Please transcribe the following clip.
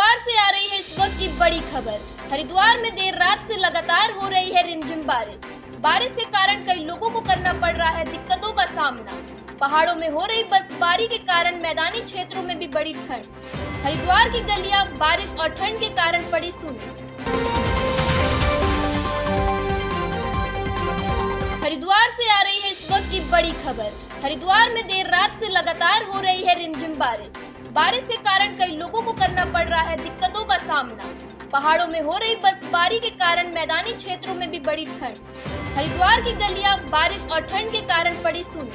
हरिद्वार से आ रही है इस वक्त की बड़ी खबर। हरिद्वार में देर रात से लगातार हो रही है रिमझिम बारिश। बारिश के कारण कई लोगों को करना पड़ रहा है दिक्कतों का सामना। पहाड़ों में हो रही बर्फबारी के कारण मैदानी क्षेत्रों में भी बड़ी ठंड। हरिद्वार की गलियां बारिश और ठंड के कारण पड़ी सूनी। हरिद्वार से आ रही है इस वक्त की बड़ी खबर। हरिद्वार में देर रात से लगातार हो रही है रिमझिम बारिश। बारिश के कारण कई लोगों को करना पड़ रहा है दिक्कतों का सामना। पहाड़ों में हो रही बर्फबारी के कारण मैदानी क्षेत्रों में भी बड़ी ठंड। हरिद्वार की गलियां बारिश और ठंड के कारण पड़ी सूनी।